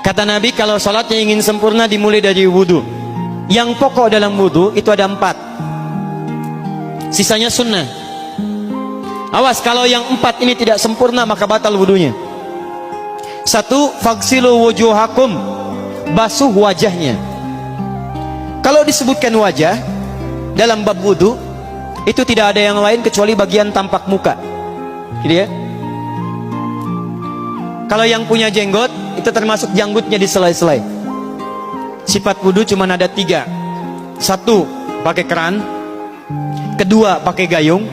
Kata Nabi, kalau sholatnya ingin sempurna dimulai dari wudhu. Yang pokok dalam wudhu itu ada 4, sisanya sunnah. Awas, kalau yang 4 ini tidak sempurna maka batal wudhunya. 1, faghsilu wujuhakum, basuh wajahnya. Kalau disebutkan wajah dalam bab wudhu, itu tidak ada yang lain kecuali bagian tampak muka, gitu ya. Kalau yang punya jenggot, itu termasuk janggutnya di selai-selai. Sifat wudhu cuma ada 3. 1, pakai keran. 2, pakai gayung.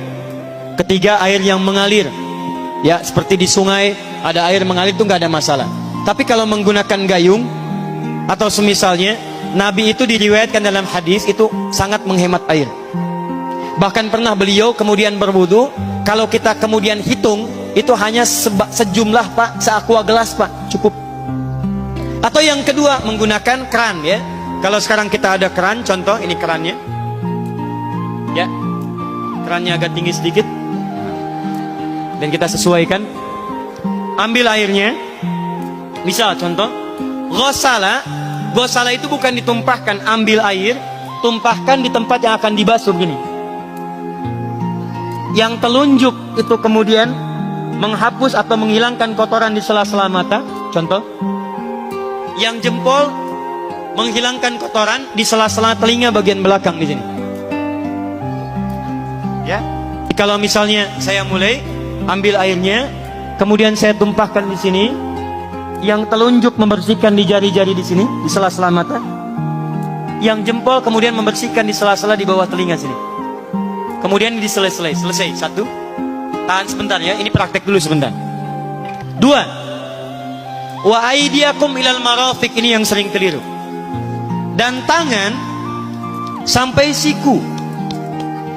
3, air yang mengalir. Ya, seperti di sungai ada air mengalir, itu nggak ada masalah. Tapi kalau menggunakan gayung atau semisalnya, Nabi itu diriwayatkan dalam hadis itu sangat menghemat air. Bahkan pernah beliau kemudian berwudu, kalau kita kemudian hitung, itu hanya sejumlah Pak, seaqua gelas Pak, cukup. Atau yang kedua, menggunakan keran ya. Kalau sekarang kita ada keran, contoh ini kerannya. Ya. Kerannya agak tinggi sedikit. Dan kita sesuaikan. Ambil airnya. Misal contoh, ghosala. Ghosala itu bukan ditumpahkan, ambil air, tumpahkan di tempat yang akan dibasuh gini. Yang telunjuk itu kemudian menghapus atau menghilangkan kotoran di sela-sela mata, contoh. Yang jempol menghilangkan kotoran di sela-sela telinga bagian belakang di sini. Ya. Kalau misalnya saya mulai ambil airnya, kemudian saya tumpahkan di sini, yang telunjuk membersihkan di jari-jari di sini, di sela-sela mata. Yang jempol kemudian membersihkan di sela-sela di bawah telinga sini. Kemudian diselesai, selesai. 1. Tahan sebentar ya, ini praktek dulu sebentar. 2, wa aidiakum ilal marafiq, ini yang sering keliru. Dan tangan sampai siku.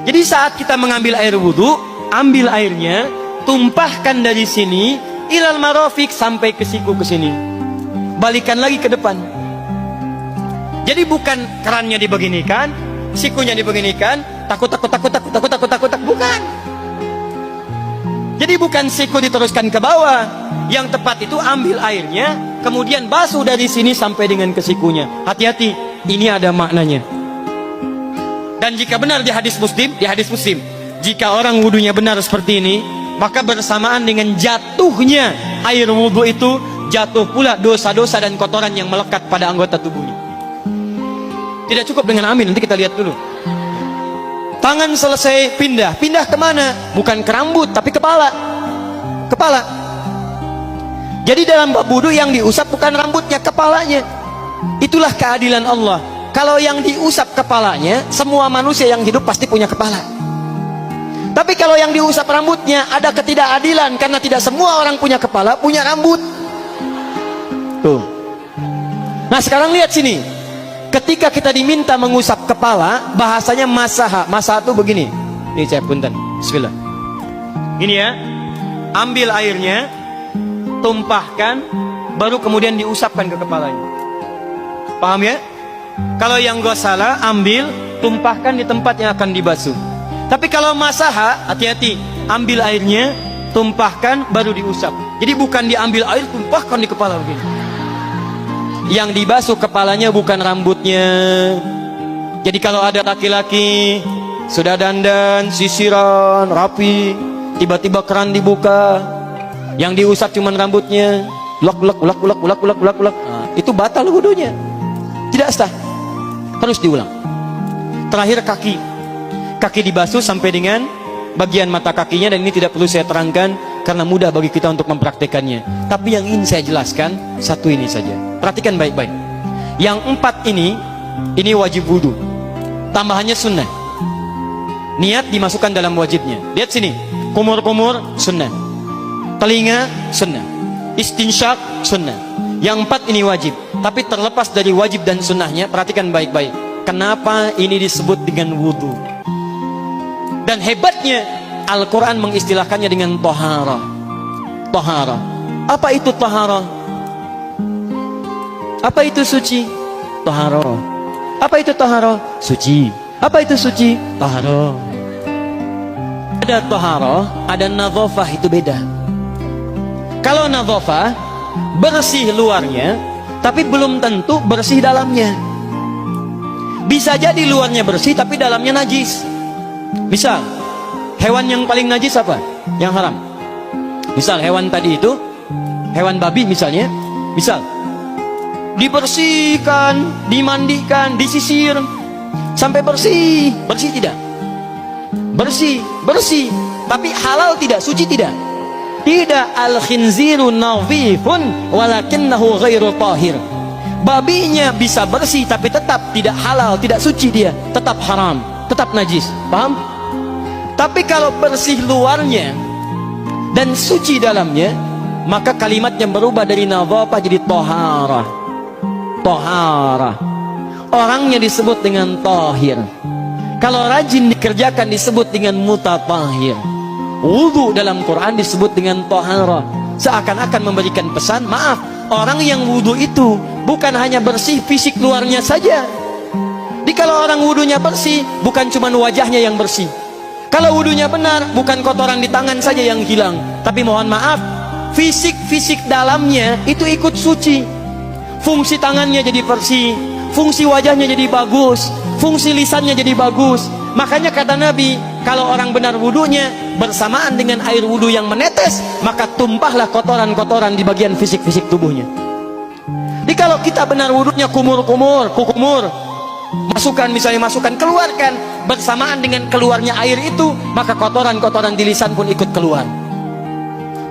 Jadi saat kita mengambil air wudhu, ambil airnya, tumpahkan dari sini ilal marafiq sampai ke siku, ke sini. Balikan lagi ke depan. Jadi bukan kerannya dibeginikan, sikunya dibeginikan, takut, bukan. Jadi bukan siku diteruskan ke bawah. Yang tepat itu ambil airnya, kemudian basuh dari sini sampai dengan ke sikunya. Hati-hati, ini ada maknanya. Dan jika benar di hadis Muslim, jika orang wudunya benar seperti ini, maka bersamaan dengan jatuhnya air wudu itu, jatuh pula dosa-dosa dan kotoran yang melekat pada anggota tubuhnya. Tidak cukup dengan amin, nanti kita lihat dulu. Tangan selesai, pindah kemana? Bukan ke rambut, tapi kepala. Jadi dalam bab wudu yang diusap bukan rambutnya, kepalanya. Itulah keadilan Allah. Kalau yang diusap kepalanya, semua manusia yang hidup pasti punya kepala. Tapi kalau yang diusap rambutnya, ada ketidakadilan, karena tidak semua orang punya kepala, punya rambut. Tuh. Nah sekarang lihat sini. Ketika kita diminta mengusap kepala, bahasanya masaha. Masaha itu begini. Ini saya punten. Bismillah. Gini ya. Ambil airnya, tumpahkan, baru kemudian diusapkan ke kepalanya. Paham ya? Kalau yang ghosala, ambil, tumpahkan di tempat yang akan dibasuh. Tapi kalau masaha, hati-hati. Ambil airnya, tumpahkan, baru diusap. Jadi bukan diambil air, tumpahkan di kepala begini. Yang dibasuh kepalanya bukan rambutnya. Jadi kalau ada laki-laki sudah dandan, sisiran, rapi, tiba-tiba keran dibuka, yang diusap cuma rambutnya, ulak. Nah, itu batal wudunya. Tidak sah. Harus diulang. Terakhir kaki dibasuh sampai dengan bagian mata kakinya, dan ini tidak perlu saya terangkan karena mudah bagi kita untuk mempraktekannya. Tapi yang ingin saya jelaskan satu ini saja. Perhatikan baik-baik. Yang 4 ini wajib wudu. Tambahannya sunnah. Niat dimasukkan dalam wajibnya. Lihat sini. Kumur-kumur sunnah. Telinga sunnah. Istinsyak sunnah. Yang 4 ini wajib. Tapi terlepas dari wajib dan sunnahnya, perhatikan baik-baik. Kenapa ini disebut dengan wudu? Dan hebatnya Al-Quran mengistilahkannya dengan taharah. Taharah. Apa itu taharah? Apa itu suci? Taharah. Apa itu taharah? Suci. Apa itu suci? Taharah. Ada taharah, ada nadhafah, itu beda. Kalau nadhafah, bersih luarnya, tapi belum tentu bersih dalamnya. Bisa jadi luarnya bersih tapi dalamnya najis. Misal, hewan yang paling najis apa? Yang haram. Misal hewan tadi itu, hewan babi misalnya, misal dibersihkan, dimandikan, disisir sampai bersih. Bersih tidak? Bersih, bersih. Tapi halal tidak? Suci tidak? Tidak. Al-khinziru nadhifun walakinnahu ghairu tahir. Babinya bisa bersih tapi tetap tidak halal, tidak suci dia, tetap haram, tetap najis. Paham? Tapi kalau bersih luarnya dan suci dalamnya, maka kalimatnya berubah dari nadhafah jadi toharah. Toharah. Orangnya disebut dengan tahir. Kalau rajin dikerjakan disebut dengan mutatahhir. Wudu dalam Quran disebut dengan toharah. Seakan-akan memberikan pesan, maaf, orang yang wudu itu bukan hanya bersih fisik luarnya saja. Jadi kalau orang wudunya bersih, bukan cuma wajahnya yang bersih. Kalau wudunya benar, bukan kotoran di tangan saja yang hilang, tapi mohon maaf, fisik dalamnya itu ikut suci. Fungsi tangannya jadi bersih, fungsi wajahnya jadi bagus, fungsi lisannya jadi bagus. Makanya kata Nabi, kalau orang benar wudunya bersamaan dengan air wudu yang menetes, maka tumpahlah kotoran-kotoran di bagian fisik-fisik tubuhnya. Jadi kalau kita benar wudunya kumur-kumur, kukumur, masukkan, misalnya masukkan, keluarkan, bersamaan dengan keluarnya air itu, maka kotoran-kotoran di lisan pun ikut keluar.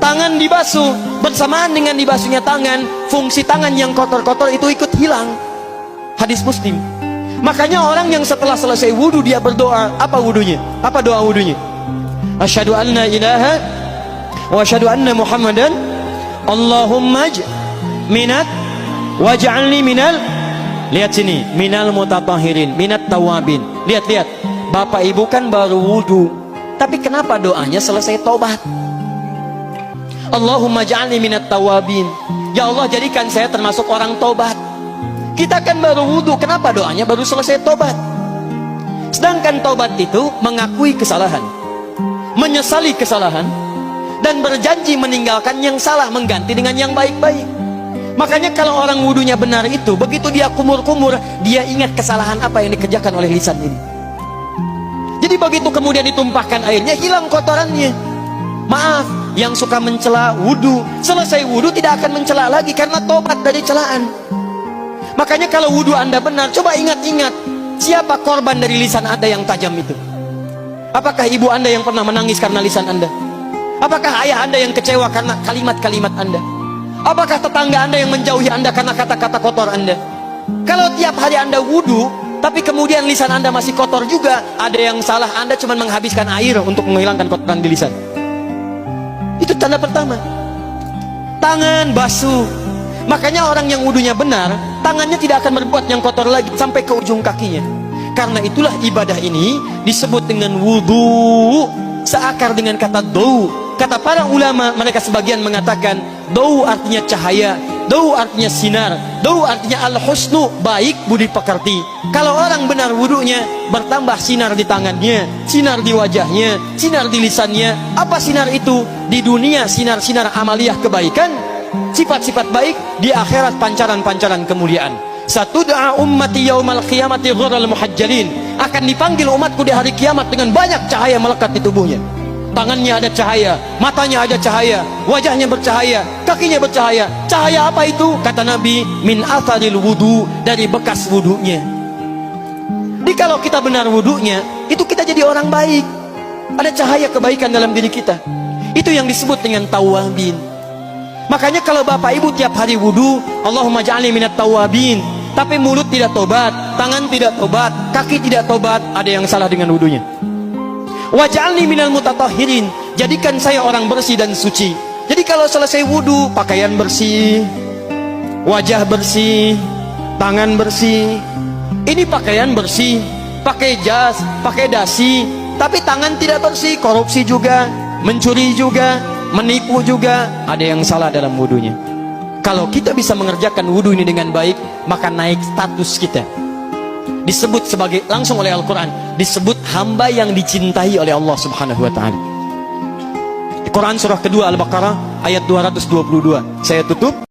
Tangan dibasuh, bersamaan dengan dibasuhnya tangan, fungsi tangan yang kotor-kotor itu ikut hilang. Hadis Muslim. Makanya orang yang setelah selesai wudu dia berdoa, apa wudunya? Apa doa wudunya? Asyhadu anna ilaha wa asyhadu anna Muhammadan Allahumma minat waj'alni minal, lihat sini, minal mutatahhirin, minat tawabin. Lihat, Bapak Ibu kan baru wudu, tapi kenapa doanya selesai tobat? Allahumma ja'alni minat tawabin. Ya Allah, jadikan saya termasuk orang tobat. Kita kan baru wudu, kenapa doanya baru selesai tobat? Sedangkan tobat itu mengakui kesalahan, menyesali kesalahan, dan berjanji meninggalkan yang salah, mengganti dengan yang baik-baik. Makanya kalau orang wudunya benar itu, begitu dia kumur-kumur, dia ingat kesalahan apa yang dikerjakan oleh lisan ini. Jadi begitu kemudian ditumpahkan airnya, hilang kotorannya. Maaf, yang suka mencela wudu, selesai wudu tidak akan mencela lagi karena tobat dari celaan. Makanya kalau wudu Anda benar, coba ingat-ingat, siapa korban dari lisan Anda yang tajam itu? Apakah ibu Anda yang pernah menangis karena lisan Anda? Apakah ayah Anda yang kecewa karena kalimat-kalimat Anda? Apakah tetangga Anda yang menjauhi Anda karena kata-kata kotor Anda? Kalau tiap hari Anda wudu, tapi kemudian lisan Anda masih kotor juga, ada yang salah, Anda cuma menghabiskan air untuk menghilangkan kotoran di lisan. Itu tanda pertama. Tangan basuh. Makanya orang yang wudunya benar, tangannya tidak akan berbuat yang kotor lagi sampai ke ujung kakinya. Karena itulah ibadah ini disebut dengan wudu, seakar dengan kata dau. Kata para ulama, mereka sebagian mengatakan dau artinya cahaya, dau artinya sinar, dau artinya al-husnu, baik budi pekerti. Kalau orang benar wudunya, bertambah sinar di tangannya, sinar di wajahnya, sinar di lisannya. Apa sinar itu? Di dunia sinar-sinar amaliyah kebaikan, sifat-sifat baik, di akhirat pancaran-pancaran kemuliaan. Satud'a ummati yaumal qiyamati ghurral muhajjalin, akan dipanggil umatku di hari kiamat dengan banyak cahaya melekat di tubuhnya. Tangannya ada cahaya, matanya ada cahaya, wajahnya bercahaya, kakinya bercahaya. Cahaya apa itu? Kata Nabi, min atharil wudu, dari bekas wudunya. Jadi kalau kita benar wudunya, itu kita jadi orang baik. Ada cahaya kebaikan dalam diri kita. Itu yang disebut dengan tawabin. Makanya kalau Bapak Ibu tiap hari wudu, Allahumma ja'alni minat tawabin, tapi mulut tidak tobat, tangan tidak tobat, kaki tidak tobat, ada yang salah dengan wudunya. Waj'alni minal mutatahhirin, jadikan saya orang bersih dan suci. Jadi kalau selesai wudu, pakaian bersih, wajah bersih, tangan bersih. Ini pakaian bersih, pakai jas, pakai dasi, tapi tangan tidak bersih, korupsi juga, mencuri juga, menipu juga, ada yang salah dalam wudunya. Kalau kita bisa mengerjakan wudu ini dengan baik, maka naik status kita. Disebut sebagai, langsung oleh Al-Quran, disebut hamba yang dicintai oleh Allah Subhanahu wa ta'ala. Di Quran surah kedua Al-Baqarah ayat 222. Saya tutup.